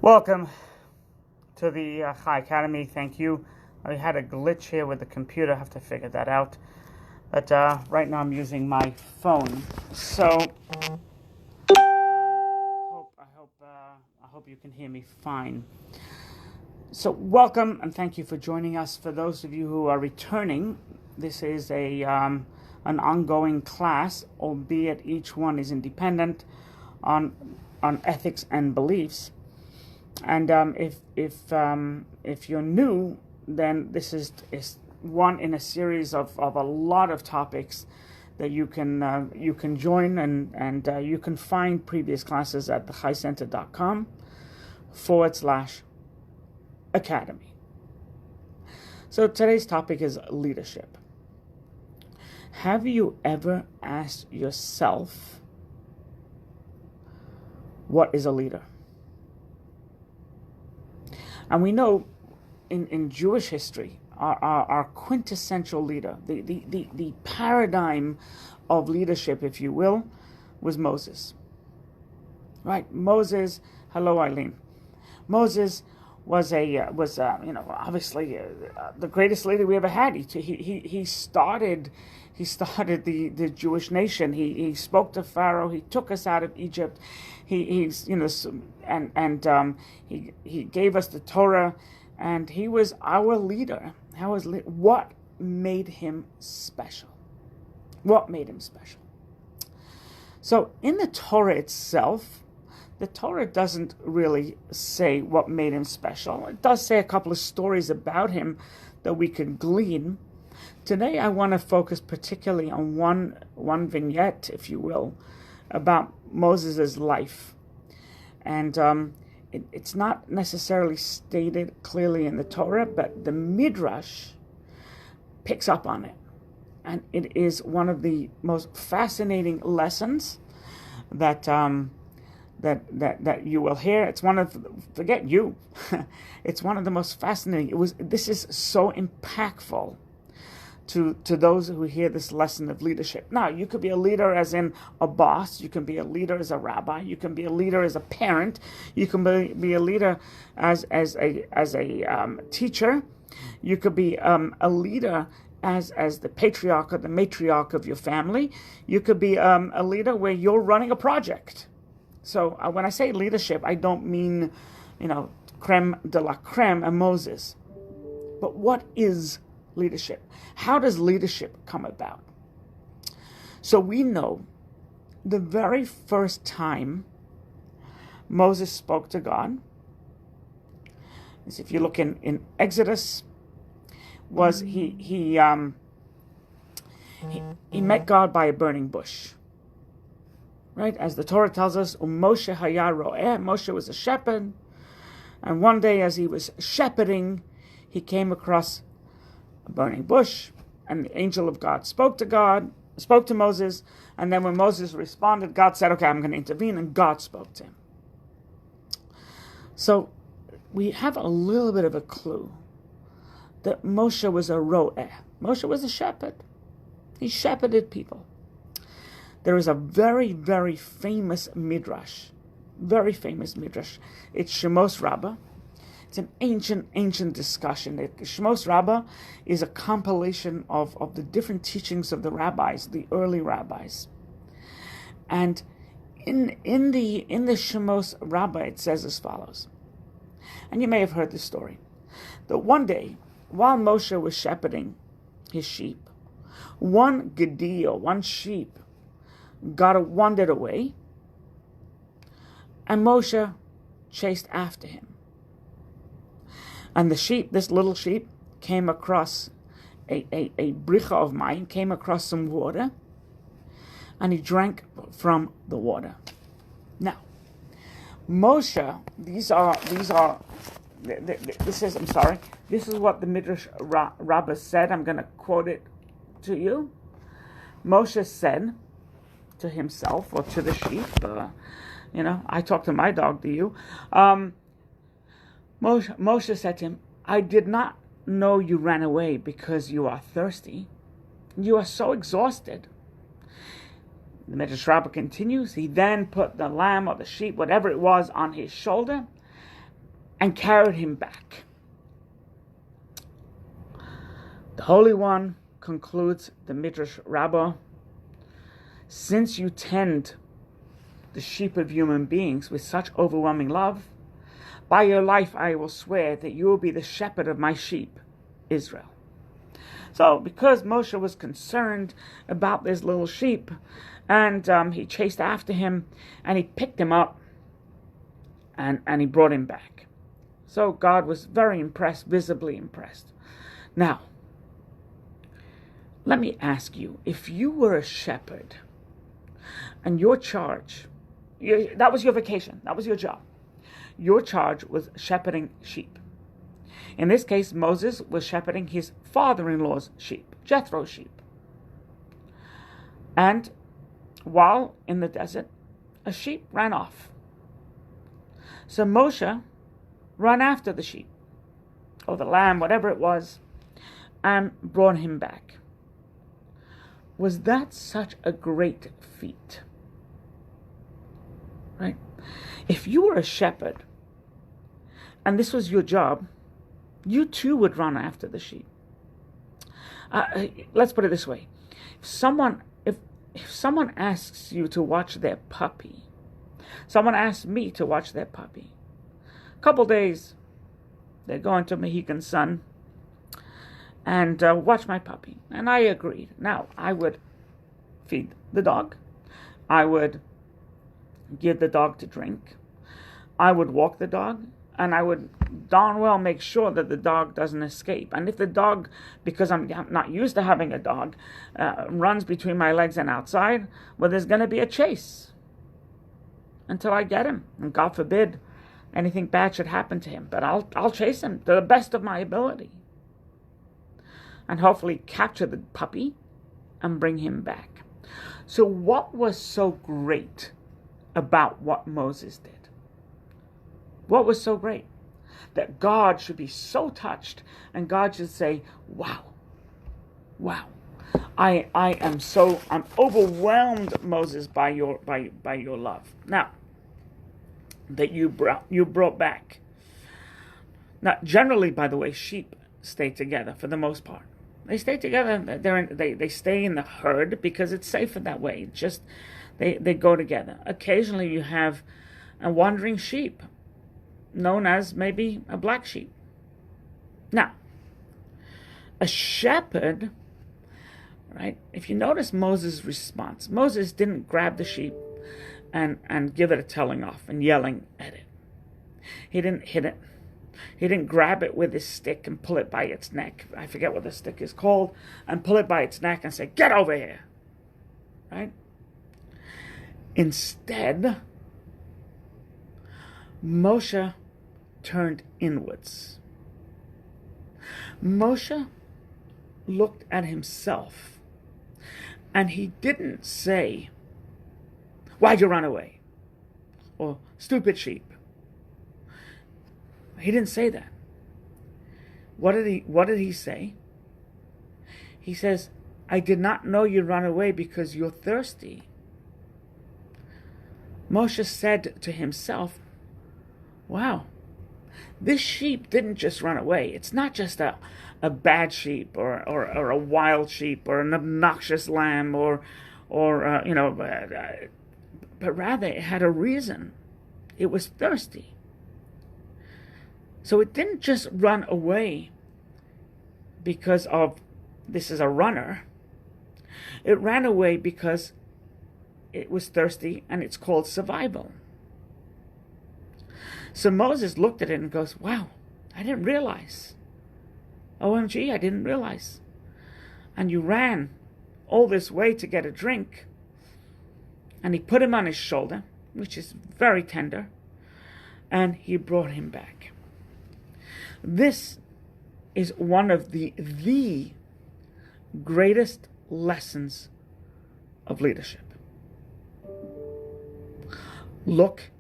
Welcome to the Chai Academy. Thank you. I had a glitch here with the computer. I have to figure that out. But right now I'm using my phone. So I hope you can hear me fine. So welcome and thank you for joining us. For those of you who are returning, this is an ongoing class, albeit each one is independent on ethics and beliefs. And if you're new, then this is one in a series of a lot of topics that you can join, and you can find previous classes at thechaicenter.com/academy. So today's topic is leadership. Have you ever asked yourself, what is a leader? And we know in Jewish history, our quintessential leader, the paradigm of leadership, if you will, was Moses. Right? Moses, hello Eileen. Moses was obviously the greatest leader we ever had. He started the Jewish nation. He spoke to Pharaoh. He took us out of Egypt. He gave us the Torah, and he was our leader. What made him special? What made him special? So in the Torah itself, the Torah doesn't really say what made him special. It does say a couple of stories about him that we can glean. Today I want to focus particularly on one vignette, if you will, about Moses' life. And it's not necessarily stated clearly in the Torah, but the Midrash picks up on it. And it is one of the most fascinating lessons that you will hear. It's one of, forget you, it's one of the most fascinating. This is so impactful to those who hear this lesson of leadership. Now, you could be a leader as in a boss. You can be a leader as a rabbi. You can be a leader as a parent. You can be a leader as a teacher. You could be a leader as the patriarch or the matriarch of your family. You could be a leader where you're running a project. So when I say leadership, I don't mean, creme de la creme and Moses. But what is leadership? How does leadership come about? So we know the very first time Moses spoke to God is, if you look in Exodus, was he met God by a burning bush. Right? As the Torah tells us, Moshe haya ro'eh, Moshe was a shepherd, and one day as he was shepherding, he came across a burning bush, and the angel of God spoke to Moses, and then when Moses responded, God said, okay, I'm going to intervene, and God spoke to him. So we have a little bit of a clue that Moshe was a ro'eh. Moshe was a shepherd. He shepherded people. There is a very, very famous midrash. It's Shemos Rabbah. It's an ancient discussion. Shemos Rabbah is a compilation of the different teachings of the rabbis, the early rabbis. And in the Shemos Rabbah, it says as follows. And you may have heard this story. That one day, while Moshe was shepherding his sheep, one gedi, or one sheep, wandered away, and Moshe chased after him. And this little sheep, came across a bricha of mayim, came across some water, and he drank from the water. Now, Moshe, this is what the Midrash Rabbah said. I'm going to quote it to you. Moshe said to himself, or to the sheep, I talk to my dog, do you? Moshe said to him, I did not know you ran away because you are thirsty. You are so exhausted. The Midrash Rabbah continues, he then put the lamb or the sheep, whatever it was, on his shoulder, and carried him back. The Holy One concludes the Midrash Rabbah, since you tend the sheep of human beings with such overwhelming love, by your life I will swear that you will be the shepherd of my sheep, Israel. So because Moshe was concerned about this little sheep, and he chased after him, and he picked him up, and he brought him back. So God was very impressed, visibly impressed. Now, let me ask you, if you were a shepherd, and your charge, that was your vacation, that was your job. Your charge was shepherding sheep. In this case, Moses was shepherding his father-in-law's sheep, Jethro's sheep. And while in the desert, a sheep ran off. So Moshe ran after the sheep, or the lamb, whatever it was, and brought him back. Was that such a great feat? Right? If you were a shepherd, and this was your job, you too would run after the sheep. Let's put it this way: if someone asks you to watch their puppy, someone asked me to watch their puppy. A couple days, they're going to Mohegan Sun and watch my puppy, and I agreed. Now I would feed the dog, I would give the dog to drink, I would walk the dog, and I would darn well make sure that the dog doesn't escape. And if the dog, because I'm not used to having a dog, runs between my legs and outside, well, there's going to be a chase until I get him. And God forbid anything bad should happen to him. But I'll chase him to the best of my ability, and hopefully capture the puppy and bring him back. So what was so great about what Moses did? What was so great? That God should be so touched, and God should say, wow, I'm overwhelmed, Moses, by your love. Now, that you brought back. Now, generally, by the way, sheep stay together for the most part. They stay together. They stay in the herd because it's safer that way. Just they go together. Occasionally, you have a wandering sheep, known as maybe a black sheep. Now, a shepherd, right? If you notice Moses' response, Moses didn't grab the sheep and give it a telling off and yelling at it. He didn't hit it. He didn't grab it with his stick and pull it by its neck. I forget what the stick is called. And pull it by its neck and say, "Get over here." Right? Instead, Moshe turned inwards. Moshe looked at himself, and he didn't say, "Why'd you run away?" or "Stupid sheep." He didn't say that. What did he say? He says, "I did not know you run away because you're thirsty." Moshe said to himself, wow, this sheep didn't just run away. It's not just a bad sheep or a wild sheep or an obnoxious lamb or but rather it had a reason. It was thirsty. So it didn't just run away because of this is a runner. It ran away because it was thirsty, and it's called survival. So Moses looked at it and goes, wow, I didn't realize. OMG, I didn't realize. And you ran all this way to get a drink. And he put him on his shoulder, which is very tender, and he brought him back. This is one of the greatest lessons of leadership. Look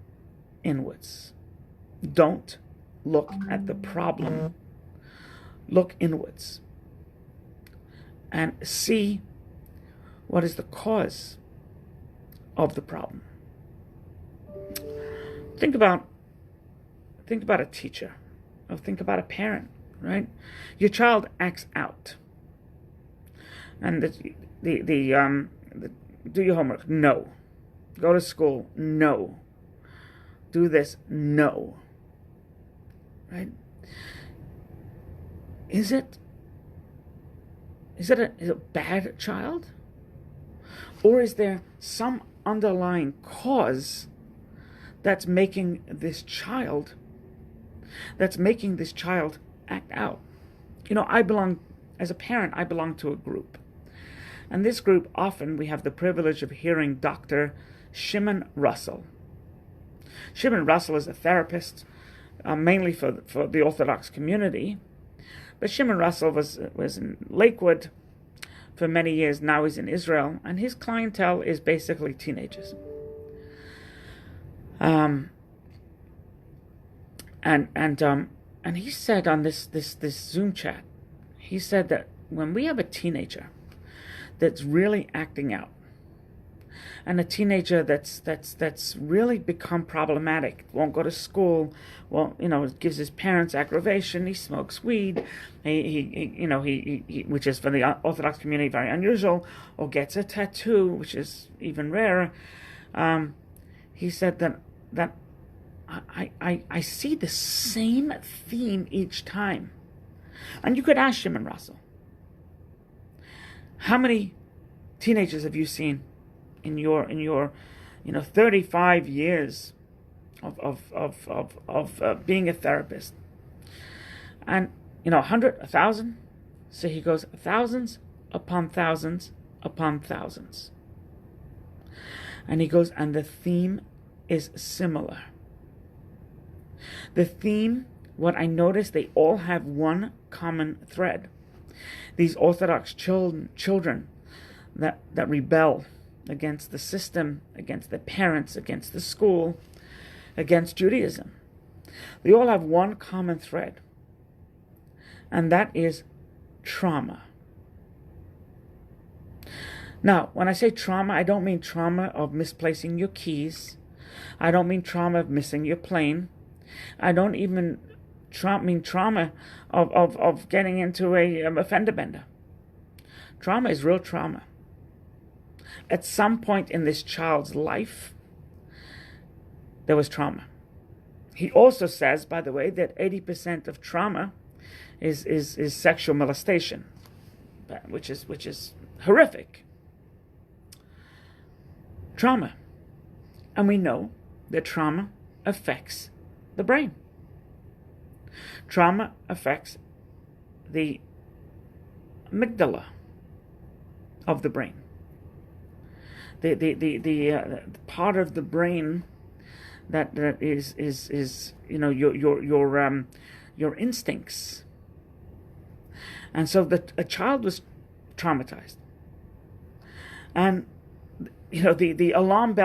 inwards. Don't look at the problem. Look inwards and see what is the cause of the problem. Think about think about a teacher, or think about a parent, right? Your child acts out, and do your homework, no. Go to school, no. Do this, no. Right? Is it a bad child? Or is there some underlying cause that's making this child act out? As a parent, I belong to a group. And this group, often we have the privilege of hearing Dr. Shimon Russell. Shimon Russell is a therapist, mainly for the Orthodox community. But Shimon Russell was in Lakewood for many years. Now he's in Israel, and his clientele is basically teenagers. And he said on this Zoom chat, he said that when we have a teenager that's really acting out, and a teenager that's really become problematic, won't go to school, gives his parents aggravation, he smokes weed, he which is for the Orthodox community very unusual, or gets a tattoo, which is even rarer. He said that I see the same theme each time. And you could ask Shimon Russell, how many teenagers have you seen in your 35 years of being a therapist? And 100, 1,000. So he goes, thousands upon thousands upon thousands. And he goes, and the theme is similar. The theme, what I noticed, they all have one common thread. These Orthodox children that rebel against the system, against their parents, against the school, against Judaism. They all have one common thread, and that is trauma. Now, when I say trauma, I don't mean trauma of misplacing your keys. I don't mean trauma of missing your plane. I don't even mean trauma of getting into a fender bender. Trauma is real trauma. At some point in this child's life, there was trauma. He also says, by the way, that 80% of trauma is sexual molestation, which is horrific. Trauma. And we know that trauma affects the brain. Trauma affects the amygdala of the brain. The part of the brain that is your instincts. And so a child was traumatized, and the alarm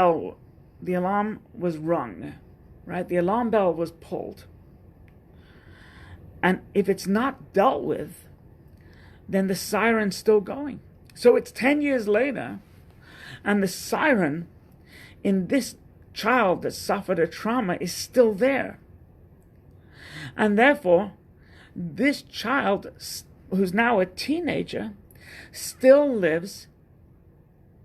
was rung, right? The alarm bell was pulled, and if it's not dealt with, then the siren's still going. So it's 10 years later, and the siren in this child that suffered a trauma is still there. And therefore, this child, who's now a teenager, still lives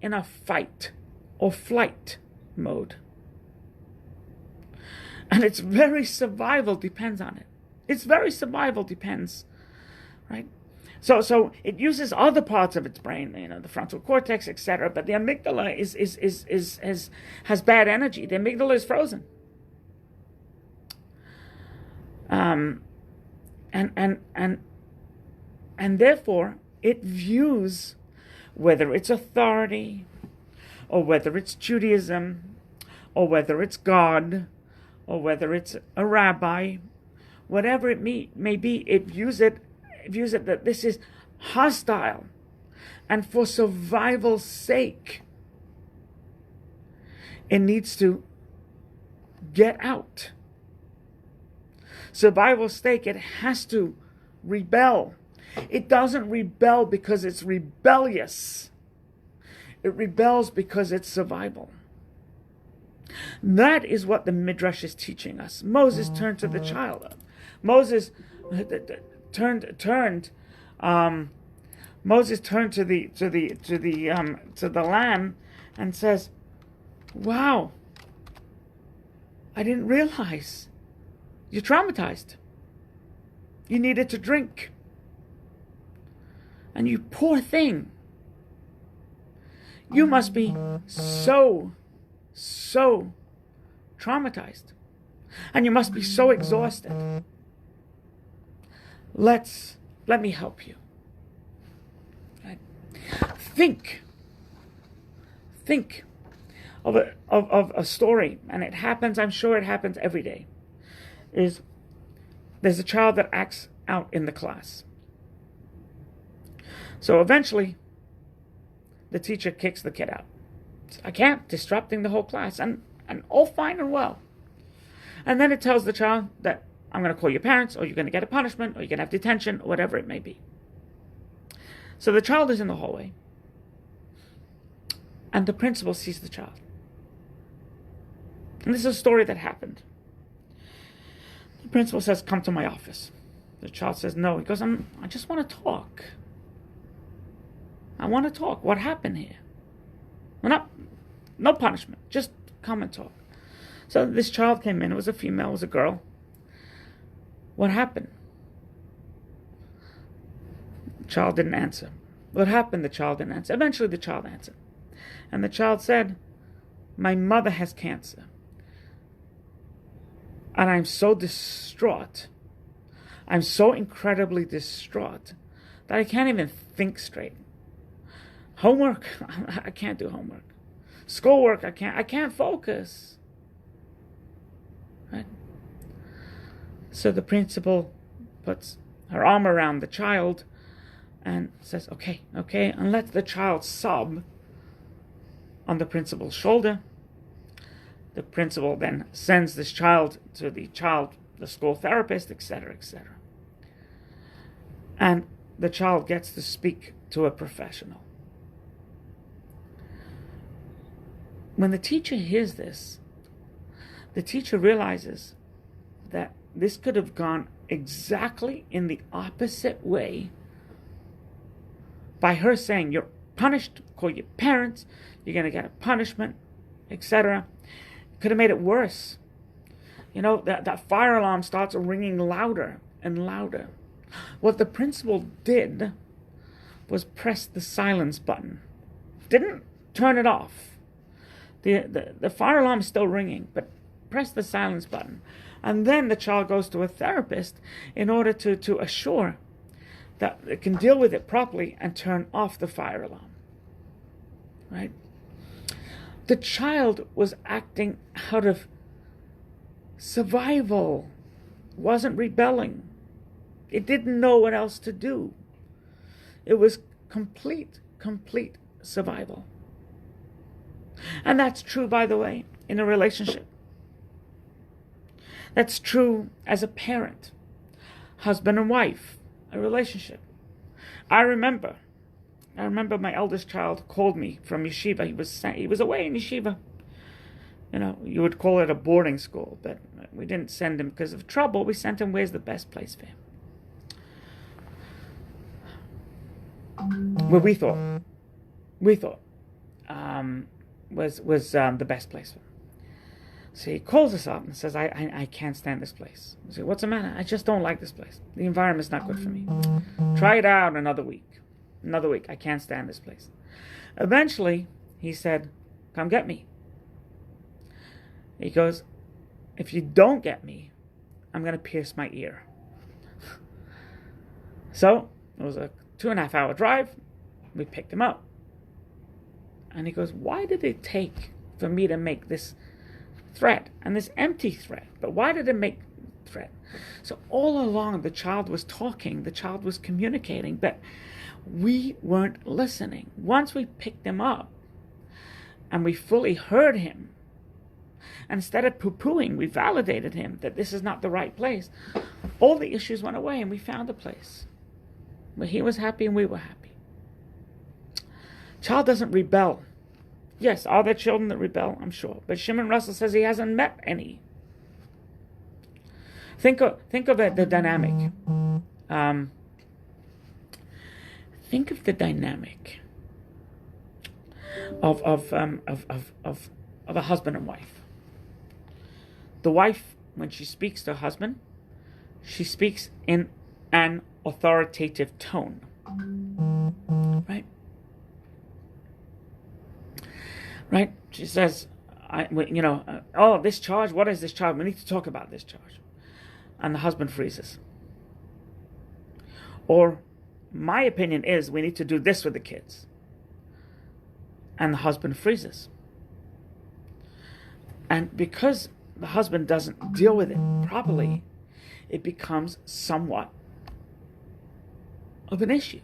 in a fight or flight mode. And its very survival depends on it. Its very survival depends, right? So it uses other parts of its brain, the frontal cortex, etc. But the amygdala has bad energy. The amygdala is frozen. And therefore it views, whether it's authority, or whether it's Judaism, or whether it's God, or whether it's a rabbi, whatever it may be, it views it that this is hostile, and for survival's sake, it needs to get out. Survival's sake, it has to rebel. It doesn't rebel because it's rebellious. It rebels because it's survival. That is what the Midrash is teaching us. Moses turned to the child. Moses turned. Moses turned to the lamb and says, "Wow, I didn't realize you're traumatized. You needed to drink, and you poor thing. You must be so traumatized, and you must be so exhausted. Let me help you." Right? Think of a story, and it happens. I'm sure it happens every day. There's a child that acts out in the class. So eventually, the teacher kicks the kid out. I can't, disrupting the whole class, and all fine and well. And then it tells the child that I'm going to call your parents, or you're going to get a punishment, or you're going to have detention, or whatever it may be. So the child is in the hallway, and the principal sees the child. And this is a story that happened. The principal says, "Come to my office." The child says, "No." He goes, I just want to talk. I want to talk. What happened here? Well, no punishment. Just come and talk. So this child came in. It was a female. It was a girl. What happened? The child didn't answer. What happened? The child didn't answer. Eventually the child answered. And the child said, "My mother has cancer. And I'm so distraught. I'm so incredibly distraught that I can't even think straight. Homework, I can't do homework. Schoolwork, I can't focus." Right? So the principal puts her arm around the child and says, okay, and lets the child sob on the principal's shoulder. The principal then sends this child to the school therapist, etc., etc. And the child gets to speak to a professional. When the teacher hears this, the teacher realizes that this could have gone exactly in the opposite way by her saying, "You're punished, call your parents, you're going to get a punishment," etc. Could have made it worse. You know, that fire alarm starts ringing louder and louder. What the principal did was press the silence button. Didn't turn it off. The fire alarm is still ringing, but press the silence button. And then the child goes to a therapist in order to assure that it can deal with it properly and turn off the fire alarm. Right? The child was acting out of survival, wasn't rebelling. It didn't know what else to do. It was complete survival. And that's true, by the way, in a relationship. That's true as a parent, husband and wife, a relationship. I remember my eldest child called me from yeshiva. He was away in yeshiva. You know, you would call it a boarding school, but we didn't send him because of trouble. We sent him where's the best place for him. Where we thought was the best place for him. So he calls us up and says, I can't stand this place. I say, "What's the matter?" "I just don't like this place. The environment's not good for me. Try it out another week. I can't stand this place." Eventually, he said, "Come get me." He goes, "If you don't get me, I'm going to pierce my ear." So it was a 2.5 hour drive. We picked him up. And he goes, "Why did it take for me to make this threat and this empty threat? But why did it make threat?" So all along the child was talking, the child was communicating, but we weren't listening. Once we picked him up and we fully heard him, and instead of poo-pooing, we validated him that this is not the right place, all the issues went away and we found a place where he was happy and we were happy. Child doesn't rebel Yes, are there children that rebel? I'm sure. But Shimon Russell says he hasn't met any. Think of it, the dynamic. Think of the dynamic of a husband and wife. The wife, when she speaks to her husband, she speaks in an authoritative tone, right? Right? She says, oh, this charge, what is this charge? We need to talk about this charge. And the husband freezes. Or, my opinion is we need to do this with the kids. And the husband freezes. And because the husband doesn't deal with it properly, it becomes somewhat of an issue.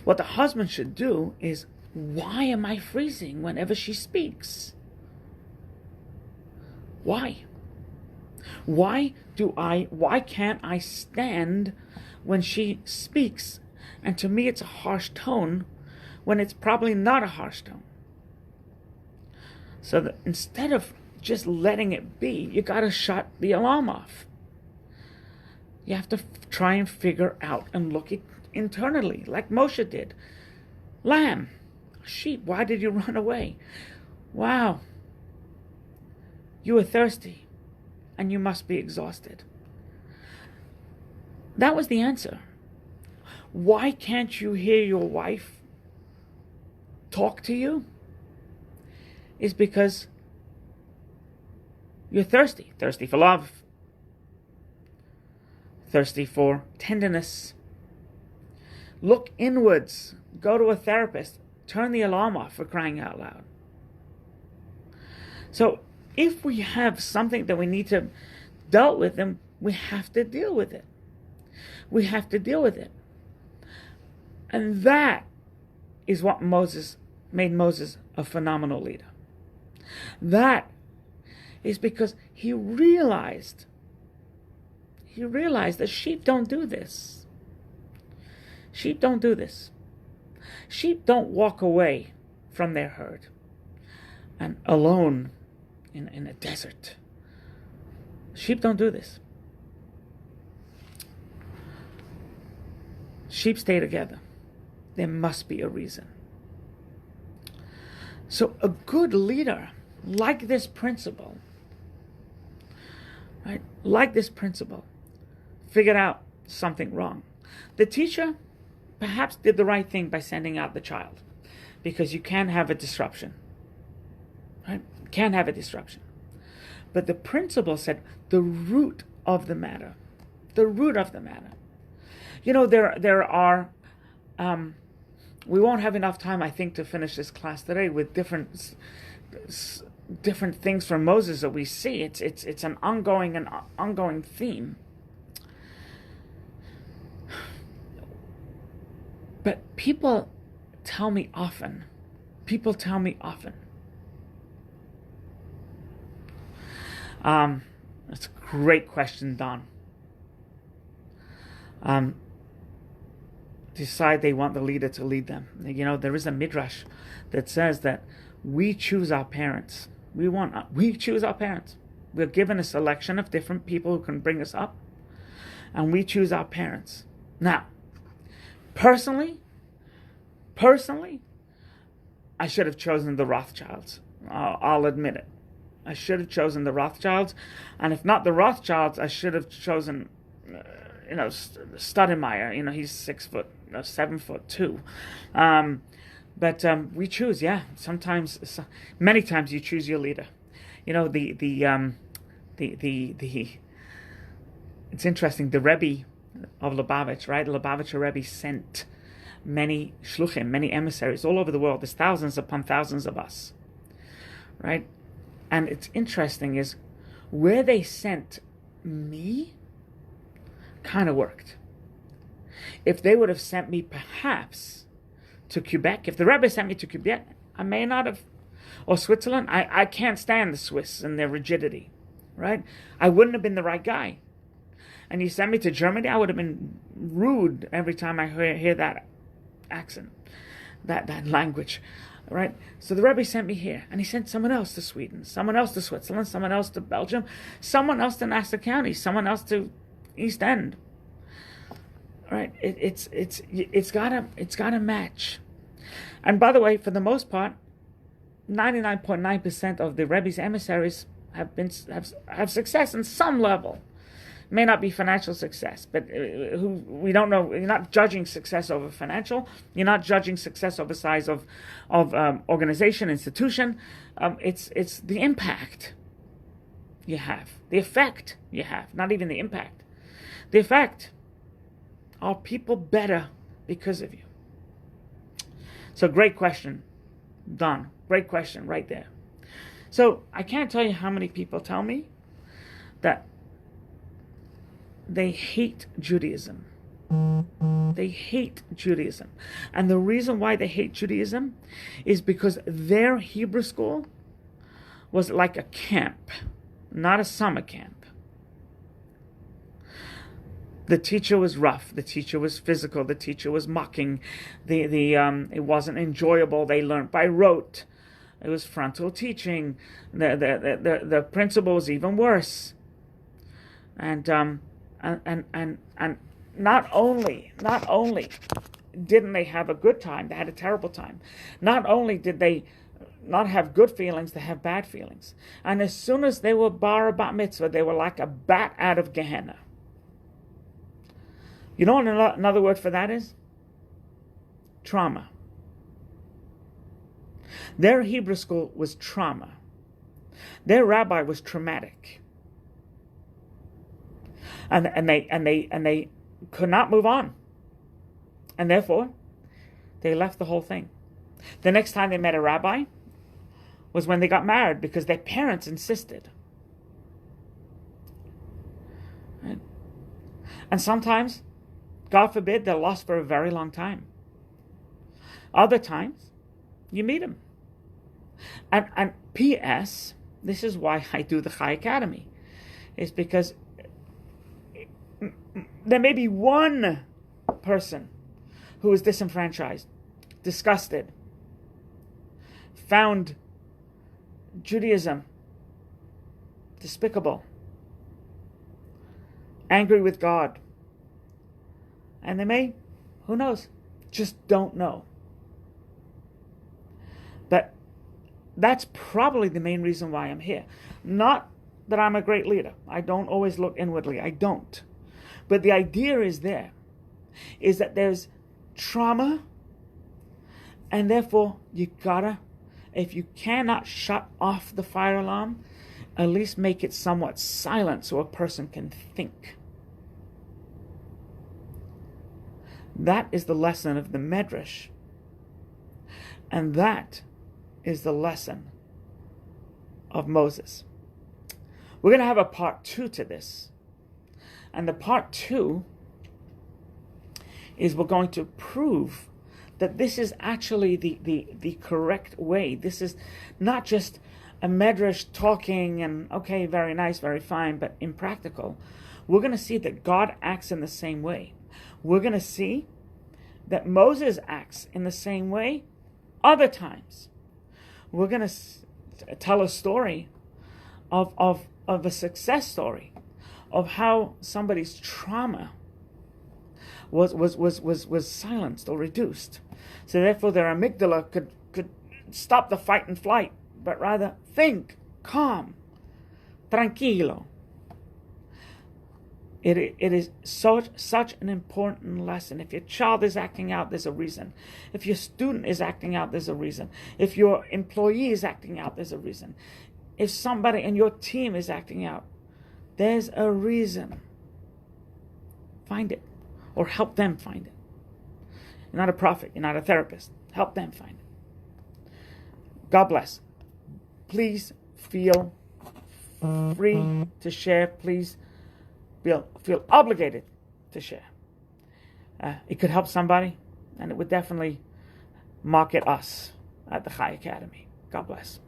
What the husband should do is, why am I freezing whenever she speaks? Why? Why can't I stand when she speaks? And to me, it's a harsh tone when it's probably not a harsh tone. So that instead of just letting it be, you got to shut the alarm off. You have to try and figure out and look it internally, like Moshe did. Lamb, sheep, why did you run away? Wow. You were thirsty, and you must be exhausted. That was the answer. Why can't you hear your wife talk to you? Is because you're thirsty. Thirsty for love. Thirsty for tenderness. Look inwards. Go to a therapist. Turn the alarm off, for crying out loud. So if we have something that we need to deal with, then we have to deal with it. We have to deal with it. And that is what made Moses a phenomenal leader. That is because he realized that sheep don't do this. Sheep don't do this. Sheep don't walk away from their herd and alone in a desert. Sheep don't do this. Sheep stay together. There must be a reason. So a good leader, like this principle, right? Like this principle, figured out something wrong. The teacher perhaps did the right thing by sending out the child, because you can have a disruption, right? Can have a disruption. But the principle said the root of the matter. The root of the matter. You know, there are. We won't have enough time, I think, to finish this class today with different things from Moses that we see. It's an ongoing theme. But people tell me often. That's a great question, Don. Decide they want the leader to lead them. You know, there is a midrash that says that we choose our parents. We choose our parents. We're given a selection of different people who can bring us up, and we choose our parents. Now, personally, I should have chosen the Rothschilds. I'll admit it. I should have chosen the Rothschilds, and if not the Rothschilds, I should have chosen, Stoudemire. He's 7'2". But we choose, yeah. Many times you choose your leader. It's interesting. The Rebbe of Lubavitch, right? Lubavitcher Rebbe sent many shluchim, many emissaries all over the world. There's thousands upon thousands of us, right? And it's interesting is where they sent me kind of worked. If they would have sent me perhaps to Quebec, if the Rebbe sent me to Quebec, I may not have, or Switzerland, I can't stand the Swiss and their rigidity, right? I wouldn't have been the right guy. And you sent me to Germany, I would have been rude every time I hear that accent. that language, right? So the Rebbe sent me here, and he sent someone else to Sweden, someone else to Switzerland, someone else to Belgium, someone else to Nassau County, someone else to East End. Right? It's gotta match. And by the way, for the most part, 99.9% of the Rebbe's emissaries have success in some level. May not be financial success, but we don't know. You're not judging success over financial. You're not judging success over size of organization, institution. It's the impact you have, the effect you have, not even the impact. The effect. Are people better because of you? So great question, Don. Great question right there. So I can't tell you how many people tell me that they hate Judaism. They hate Judaism. And the reason why they hate Judaism is because their Hebrew school was like a camp, not a summer camp. The teacher was rough. The teacher was physical. The teacher was mocking. It wasn't enjoyable. They learned by rote. It was frontal teaching. The principal was even worse. And not only didn't they have a good time, they had a terrible time. Not only did they not have good feelings, they have bad feelings. And as soon as they were bar bat mitzvah, they were like a bat out of Gehenna. You know what another word for that is? Trauma. Their Hebrew school was trauma. Their rabbi was traumatic. And they could not move on. And therefore, they left the whole thing. The next time they met a rabbi was when they got married because their parents insisted. Right? And sometimes, God forbid, they're lost for a very long time. Other times, you meet them. And P.S., this is why I do the Chai Academy. It's because there may be one person who is disenfranchised, disgusted, found Judaism despicable, angry with God. And they may, who knows, just don't know. But that's probably the main reason why I'm here. Not that I'm a great leader. I don't always look inwardly. I don't. But the idea is there, is that there's trauma, and therefore you gotta, if you cannot shut off the fire alarm, at least make it somewhat silent so a person can think. That is the lesson of the Medrash. And that is the lesson of Moses. We're going to have a part 2 to this. And the part 2 is we're going to prove that this is actually the correct way. This is not just a Medrash talking and, okay, very nice, very fine, but impractical. We're going to see that God acts in the same way. We're going to see that Moses acts in the same way other times. We're going to tell a story of a success story of how somebody's trauma was silenced or reduced. So therefore their amygdala could stop the fight and flight, but rather think, calm, tranquilo. It is such an important lesson. If your child is acting out, there's a reason. If your student is acting out, there's a reason. If your employee is acting out, there's a reason. If somebody in your team is acting out, there's a reason. Find it. Or help them find it. You're not a prophet. You're not a therapist. Help them find it. God bless. Please feel free to share. Please feel obligated to share. It could help somebody, and it would definitely market us at the Chai Academy. God bless.